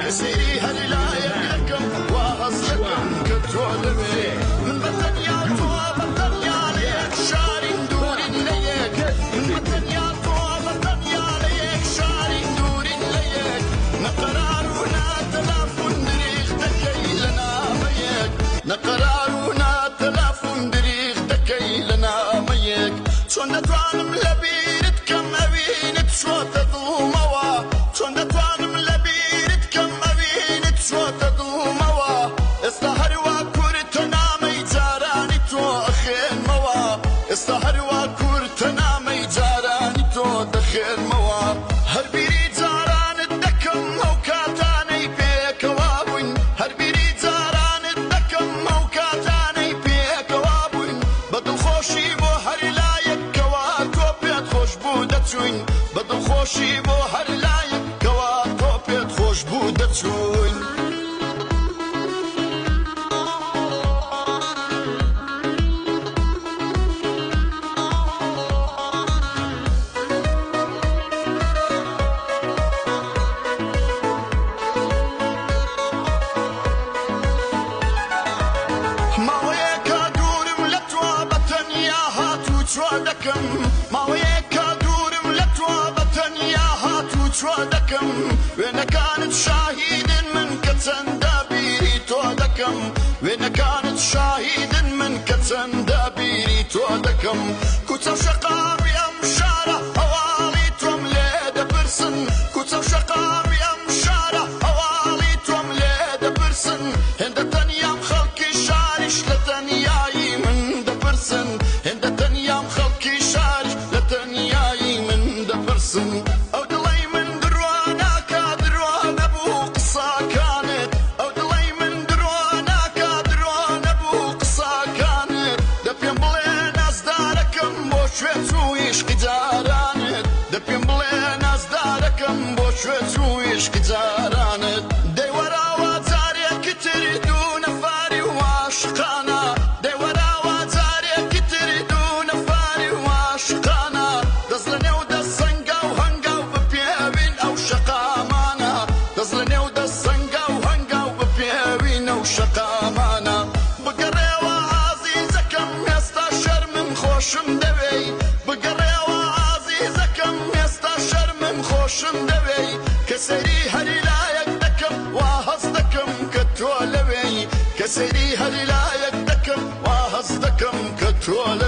كسيري هل لا يكم وهزكم كتولمي من بطن يا طوى بطن يا ليك شاري ندور ليك من بطن يا طوى بطن يا ليك شاري ندور ليك نقرارنا تلاف دريخ دكي لنا ميك نقرارنا تلاف دريخ دكي لنا ميك شون نتوانم لبيرت كم أبينت شو تظلموا شون نتوانم لبيرت كم أبينت شو تظلموا استهر وكرتنا ميجاراني تو أخين موا استهر وكرتنا ميجاراني تو دخين موا هر بيري جاران الدكم موكاتاني بيك وابوين هر بيري جاران الدكم موكاتاني بيك وابوين بدل خوشي بو هر لايك كواتو بيت خوش بودتشوين بدل خوشي بو هر لايك كواتو بيت خوش بودتشوين ما ويك دورم لتوابة يا هاتو تودكم وين كانت شاهد من كتن دابيري تودكم وين كانت شاهد من كتن دابيري تودكم كتو شقام يا مشارة أوالي توم ليد برسن كتو شقام يا مشارة أوالي توم ليد برسن هند تنيا خلقي شارش لتنياي من دبرسن هند تنيا خلقي شارش لتنياي من دبرسن أو دلي من دروانا كادروان أبو قصة كانت أو دلي من دروانا كادروان أبو قصة كانت دبيان بلين أصداركم بوشويتو عشق جارانت دبيان بلين أصداركم بوشويتو عشق جارانت دي ورا وزاري كتر دون فاري وعشقانا دي ورا وزاري كتر دون فاري وعشقانا دزلني ودسنقا وهنقا وببيابين أو شقامانا دزلني ودسنقا وهنقا وببيابين أو شقامانا بقري وعزيزكم يستشر من خوشم دوي بقري وعزيزكم يستشر من خوشم دوي كسري هري لا يقدكم وهصدكم كتولوي كسري هري لا يقدكم وهصدكم كتولوي